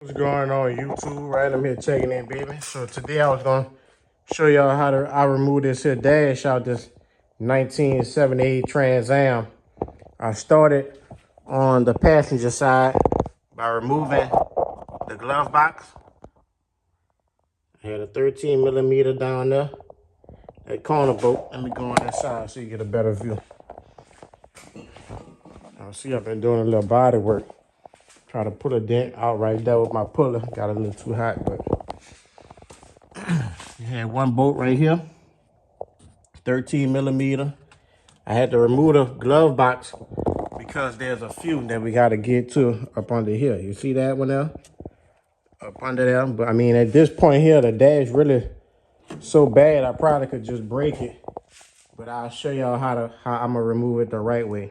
What's going on YouTube? Right, I'm here checking in, baby. So today I was gonna show y'all how I remove this here dash out this 1978 Trans Am. I started on the passenger side by removing the glove box. I had a 13 millimeter down there. That corner bolt. Let me go on that side so you get a better view. Now see, I've been doing a little body work. Try to put a dent out right there with my puller. Got a little too hot, but you had one bolt right here, 13 millimeter. I had to remove the glove box because there's a few that we got to get to up under here. You see that one there? Up under there. But I mean, at this point here, the dash really so bad, I probably could just break it. But I'll show y'all how I'm gonna remove it the right way.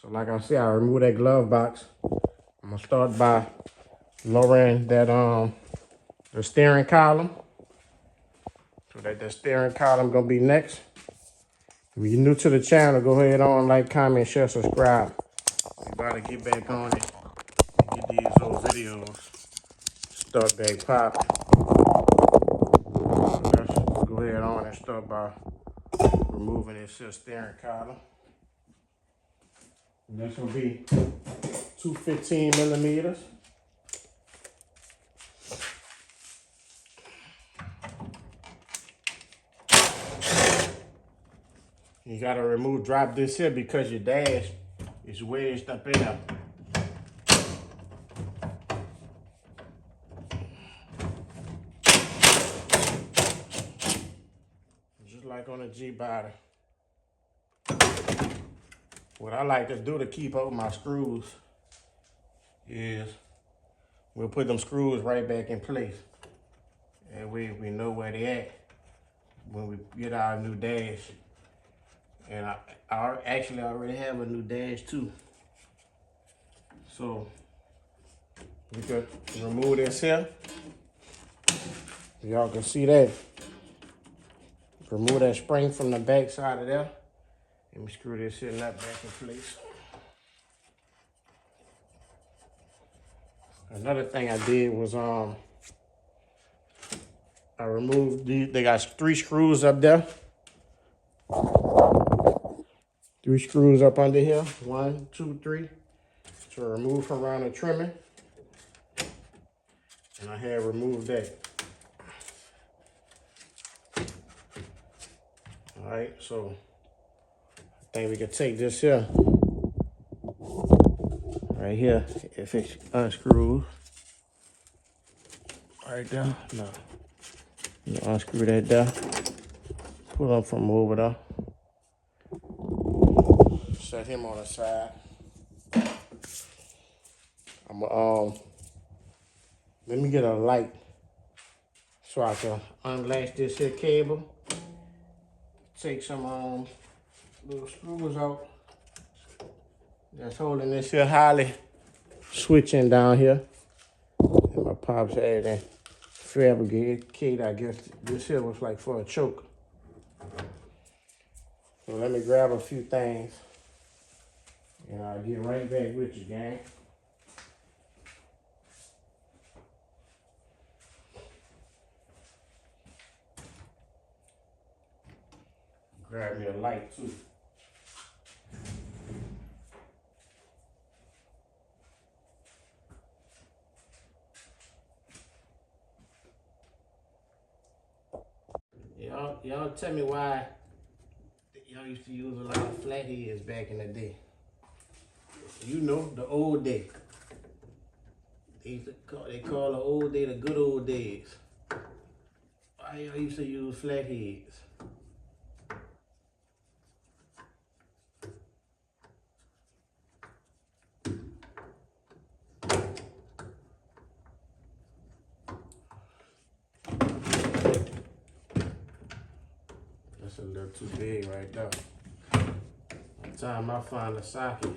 So like I said, I remove that glove box. I'm gonna start by lowering that the steering column. So the steering column gonna be next. If you're new to the channel, go ahead on, like, comment, share, subscribe. We about to get back on it and get these old videos start back popping. So let's go ahead on and start by removing this steering column. And that's gonna be 215 millimeters. You gotta drop this here because your dash is wedged up in there. Just like on a G-body. What I like to do to keep up with my screws is we'll put them screws right back in place. And we know where they at when we get our new dash. And I actually already have a new dash too. So we could remove this here. Y'all can see that. Remove that spring from the back side of there. Let me screw this here nut back in place. Another thing I did was I removed they got 3 screws up there. 3 screws up under here. 1, 2, 3. To remove from around the trimming. And I had removed that. All right, so I think we could take this here. Right here, if it unscrews. Right there, no. You unscrew that there. Pull up from over there. Set him on the side. I'm let me get a light so I can unlatch this here cable. Take some little screws out that's holding this here Holley switch in down here. And my pops had that fabricated, I guess this here was like for a choke. So let me grab a few things and I'll get right back with you, gang. Grab me a light too. Y'all tell me why y'all used to use a lot of flatheads back in the day. You know, the old day. They call the old day the good old days. Why y'all used to use flatheads? That's a little too big right there. By the time I find the socket,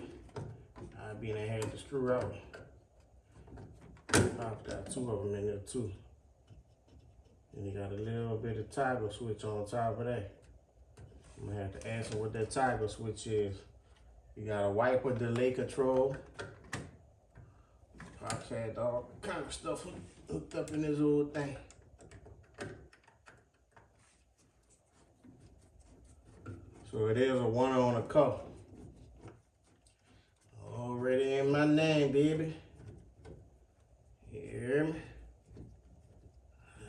I'll be in there had to screw out. I've got 2 of them in there too. And you got a little bit of toggle switch on top of that. I'm gonna have to ask them what that toggle switch is. You got a wiper delay control, Pops had all kind of stuff hooked up in this old thing. So it is a 1 on a cup. Already in my name, baby. You hear me?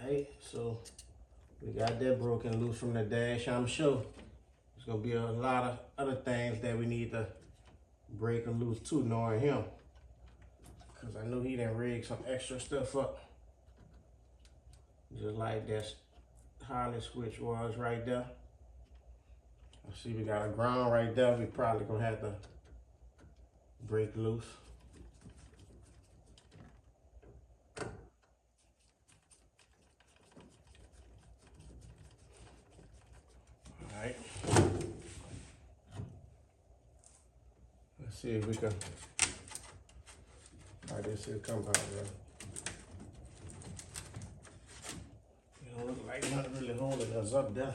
Alright, so we got that broken loose from the dash. I'm sure there's gonna be a lot of other things that we need to break and loose too, knowing him. Cause I know he done rigged some extra stuff up. Just like that harness switch was right there. I see we got a ground right there. We probably gonna have to break loose. Alright. Let's see if we can. Alright, this should come out, bro. It don't look like nothing really holding us up there.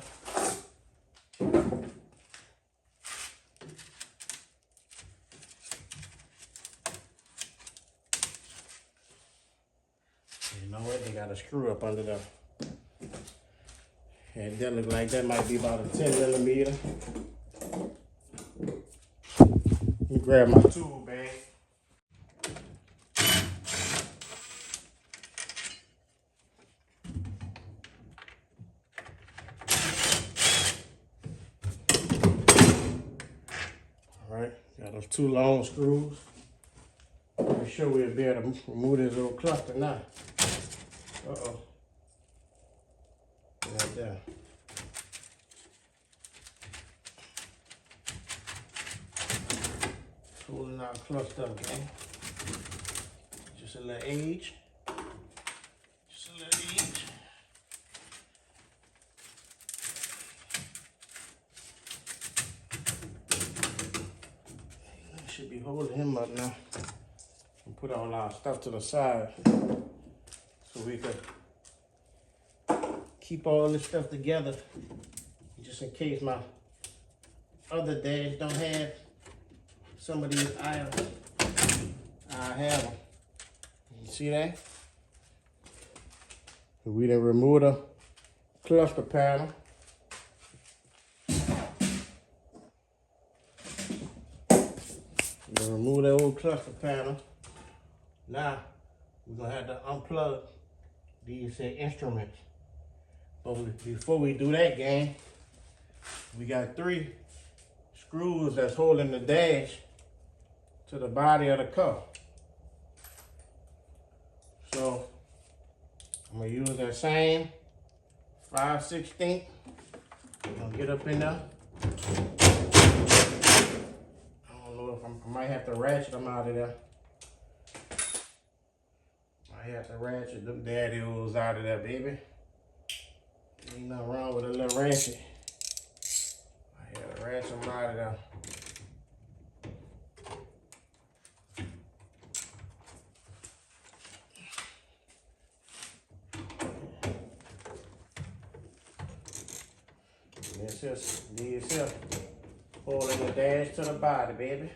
You know what? They got a screw up under there. And that look like that might be about a 10 millimeter. Let me grab my tool bag. Alright, got those 2 long screws. Make sure we'll be able to remove this little cluster now. Uh-oh. Right there. Holding our cluster up, gang. Just a little age. Just a little age. Should be holding him up now. And put all our stuff to the side so we can keep all this stuff together, just in case my other dash don't have some of these items. I have them. You see that? We done removed the cluster panel. We remove that old cluster panel. Now we're gonna have to unplug these instruments. But before we do that, gang, we got 3 screws that's holding the dash to the body of the car. So I'm gonna use that same 5/16. I'm gonna get up in there. I don't know if I might have to ratchet them out of there. I have to ratchet them daddy-os out of there, baby. Ain't nothing wrong with a little ratchet. I had to ratchet them out of there. This here, holding the dash to the body, baby.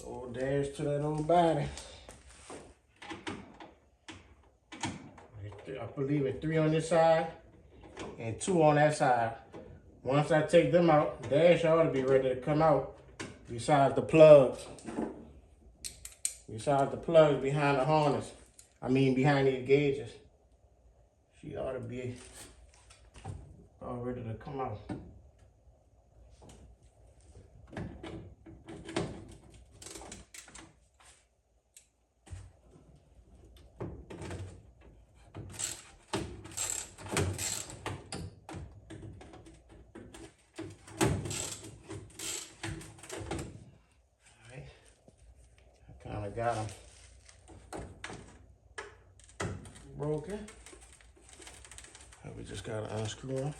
Old dash to that old body. I believe it's 3 on this side and 2 on that side. Once I take them out, the dash ought to be ready to come out besides the plugs. Besides the plugs behind the harness. I mean behind these gauges. She ought to be all ready to come out. I got them broken. We just gotta unscrew them.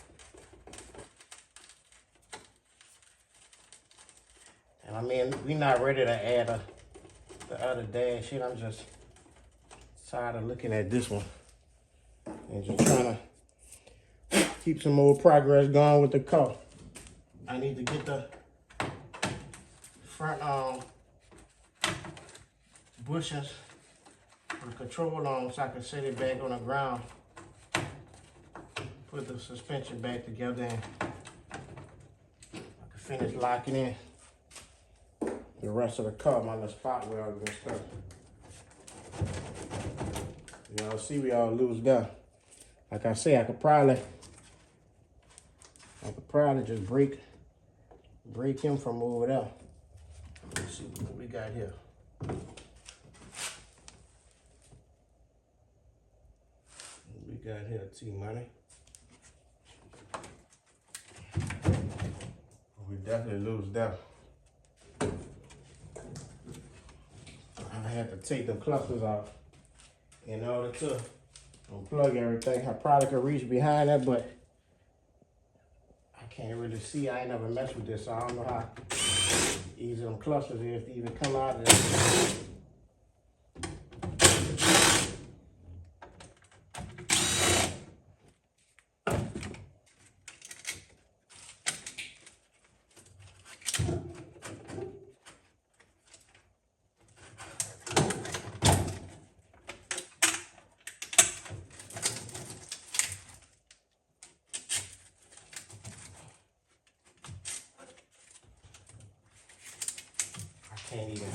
And I mean, we're not ready to add the other dash in. I'm just tired of looking at this one and just trying to keep some more progress going with the car. I need to get the front bushings for the control on so I can set it back on the ground. Put the suspension back together and I can finish locking in the rest of the car, my little spot welds and stuff. Y'all see we all loose down. Like I say, I could probably just break him from over there. Let's see what we got here. What we got here, T-Money. We definitely lose down. I had to take the clusters off in order to unplug everything. I probably could reach behind that, but I can't really see. I ain't never messed with this, so I don't know how easy them clusters is to even come out of there. Can't even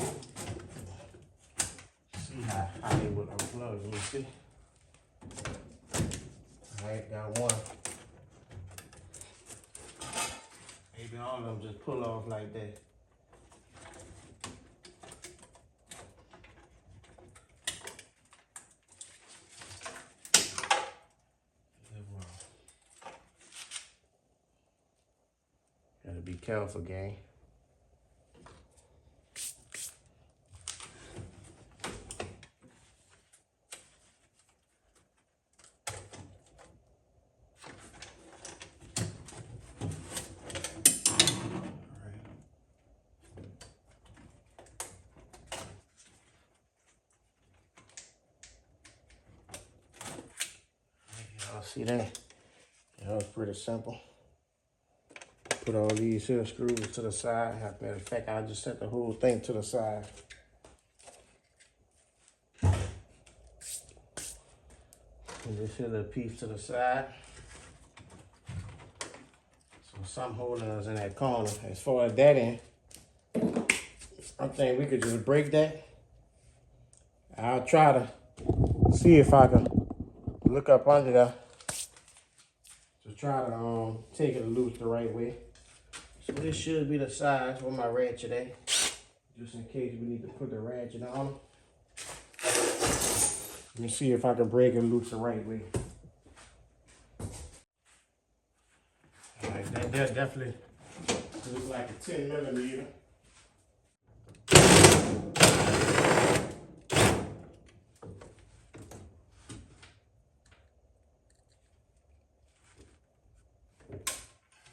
see how they would unplug. Let me see. Alright, got one. Maybe all of them just pull off like that. Gotta be careful, gang. See that? That was pretty simple. Put all these here screws to the side. Matter of fact, I just set the whole thing to the side. And this here little piece to the side. So some holding us in that corner. As far as that end, I think we could just break that. I'll try to see if I can look up under there. To try to take it loose the right way. So this should be the size for my ratchet at, just in case we need to put the ratchet on. Let me see if I can break it loose the right way. All right, that definitely looks like a 10 millimeter.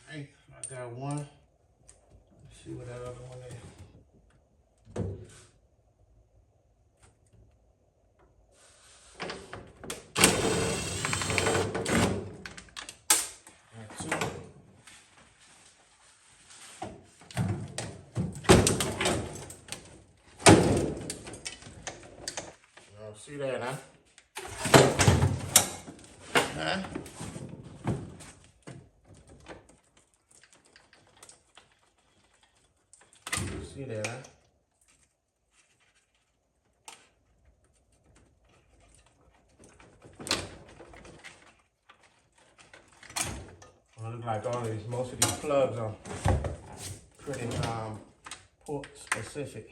Hey, I got one. Let's see what that other one is. Got two. Y'all see that, huh? Huh? See that, huh? Well, it looks like most of these plugs are pretty port specific.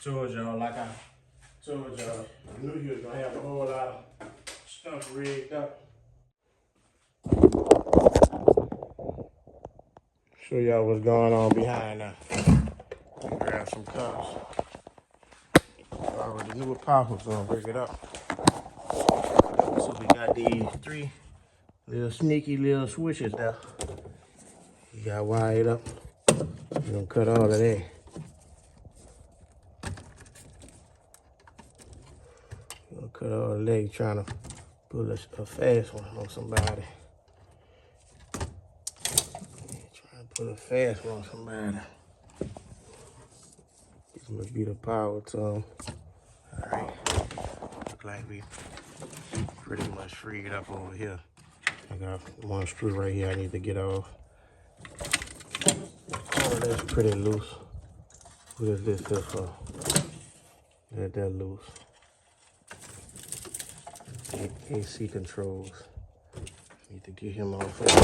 Told y'all, like I told y'all, I knew you was gonna have a whole lot of stuff rigged up. Show y'all what's going on behind now. Grab some cups. I already knew what Pop was gonna bring it up. So we got these 3 little sneaky little switches there. You got wired up. We're gonna cut all of that. We're gonna cut all the leg trying to pull a fast one on somebody. Trying to pull a fast one on somebody. This must be the power tone. Alright. Look like we pretty much freed up over here. I got one screw right here I need to get off. Oh, that's pretty loose. What is this here for? Let that loose. AC controls. Need to get him off of here.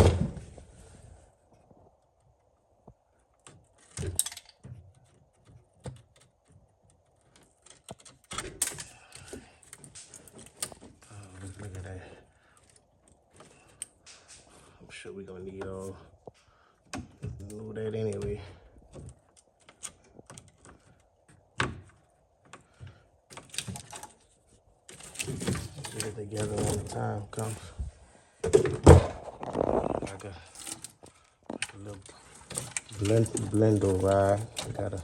Look at that. I'm sure we're gonna need all know that anyway. Get it together when the time comes. Like a little blender ride. I gotta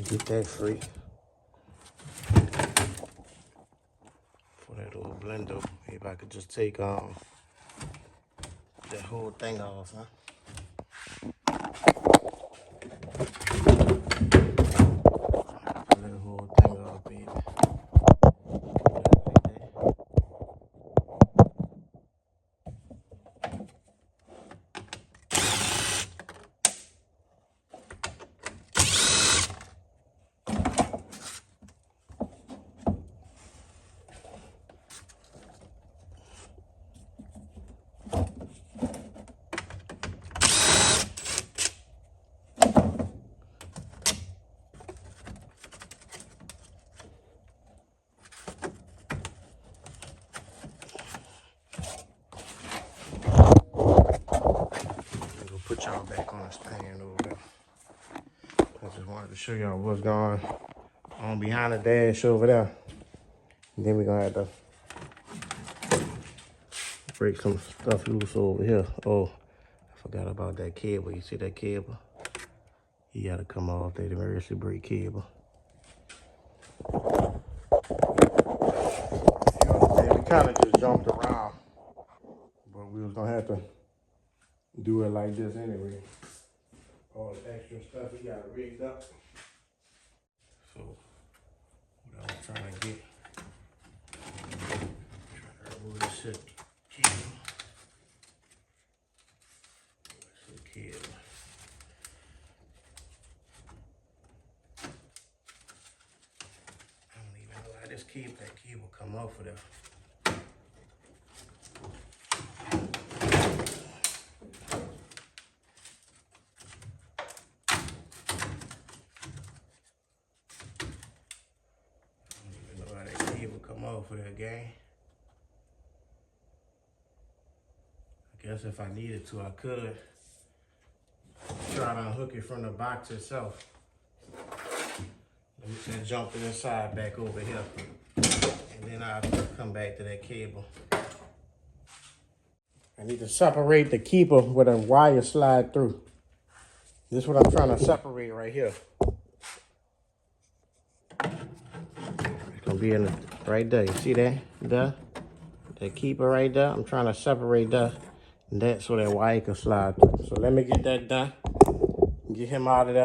get that free. For that old blender, maybe I could just take that whole thing off, huh? Pull that whole thing off, baby. Put y'all back on the stand over there. I just wanted to show y'all what's going on behind the dash over there. And then we're gonna have to break some stuff loose over here. Oh, I forgot about that cable. You see that cable? You gotta come off that emergency brake cable. We kind of just jumped around, but we was gonna have to do it like this anyway. All the extra stuff we got rigged up. So what I was trying to get, remove this shit cable. I don't even know how that cable come off of there. Come off of that, gang. I guess if I needed to, I could try to unhook it from the box itself. Let me just jump to this side back over here, and then I'll come back to that cable. I need to separate the keeper with a wire slide through. This is what I'm trying to separate right here. It's gonna be in the, right there. You see that? There? That keeper right there. I'm trying to separate that so that wire can slide through. So let me get that done. Get him out of there.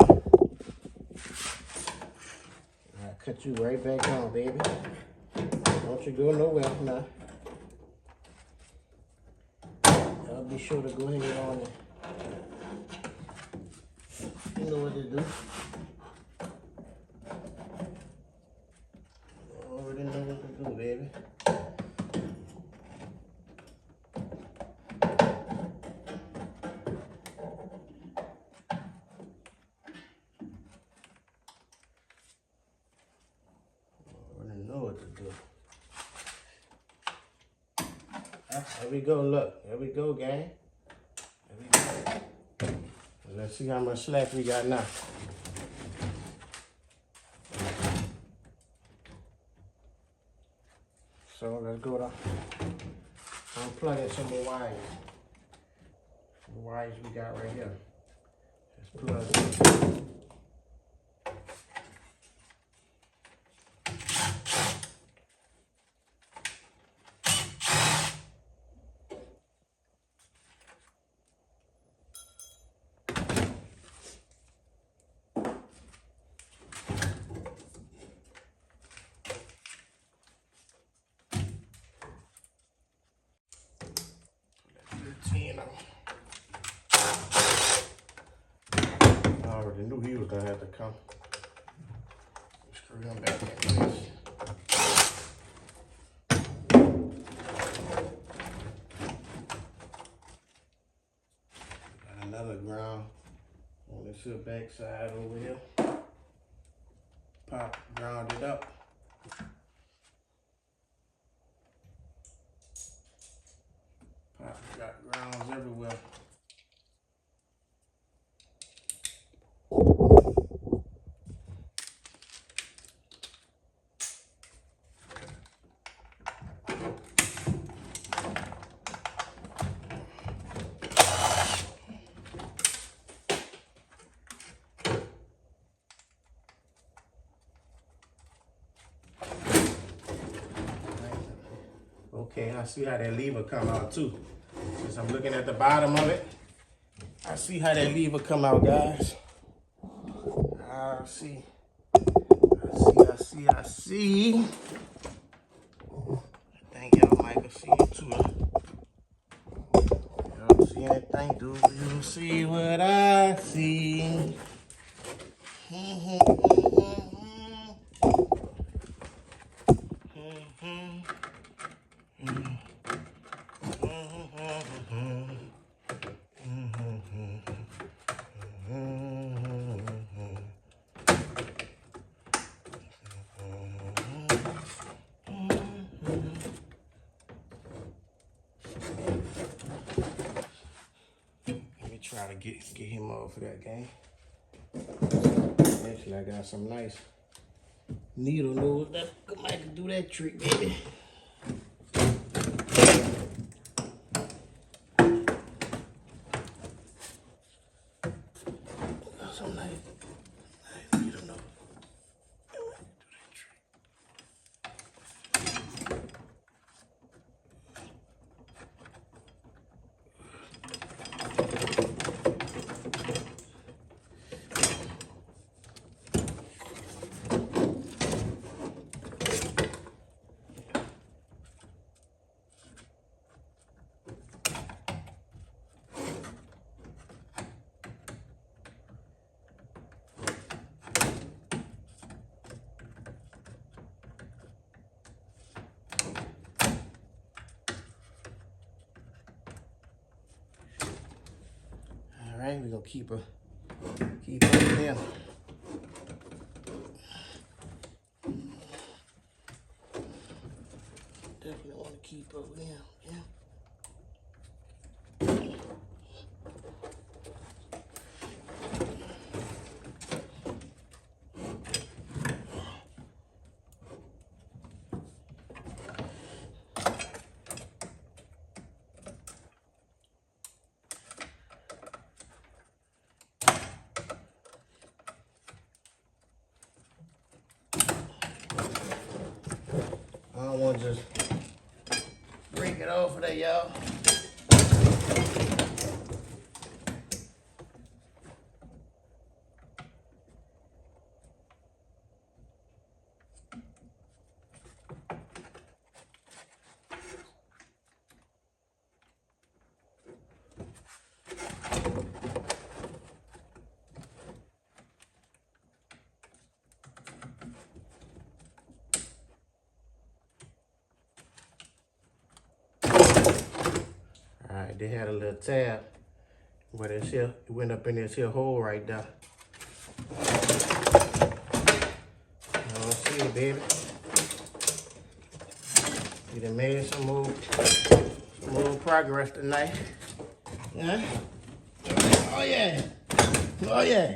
I'll cut you right back on, baby. Don't you go nowhere now. I'll be sure to go ahead on it. You know what to do. Already know what to do, baby. glue. There we go, look. There we go, gang. There we go. Let's see how much slack we got now. So let's go to unplugging some more wires. The wires we got right here. Let's plug it. I already knew he was gonna have to come. Screw him back in this. Got another ground on this here back side over here. Pop, ground it up. Pop, got grounds everywhere. Okay, I see how that lever come out too. Since I'm looking at the bottom of it, I see how that lever come out, guys. I see. I think y'all might can see it too. Y'all see anything? Do you see what I see? Try to get him off of that game. Actually, I got some nice needle nose that might do that trick, baby. Got some nice needle nose. All right, we're gonna keep up there. Definitely want to keep up with him, yeah. I don't want to just break it off of there, y'all. They had a little tab where this here, it went up in this here hole right there. I don't see it, baby. We done made some more progress tonight. Yeah? Oh yeah. Oh yeah.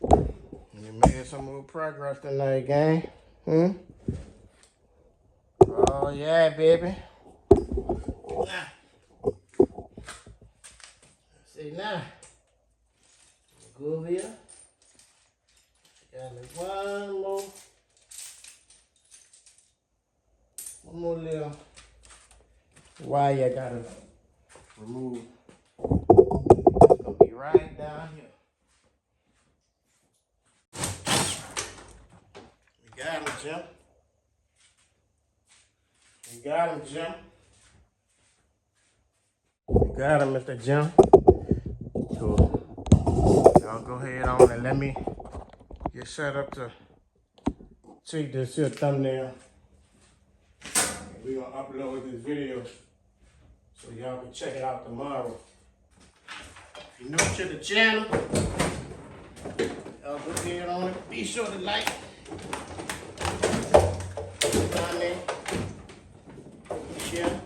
We done made some more progress tonight, gang. Oh yeah, baby. Now. See now. Go over here. Got me one more little wire I gotta remove. It's gonna be right down here. We got him, Jim. We got him, Jim. We got him, Mr. Jim. So y'all go ahead on and let me get set up to take this here thumbnail. We're gonna upload this video so y'all can check it out tomorrow. If you're new to the channel, y'all go ahead on it. Be sure to like, comment, share.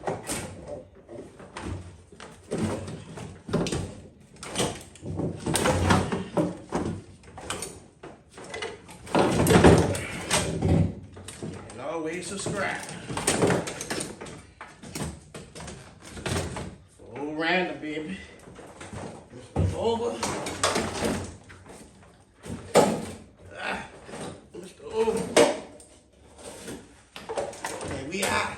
And always subscribe. Full random, baby. Mr. Over. Mr. Over. And we out.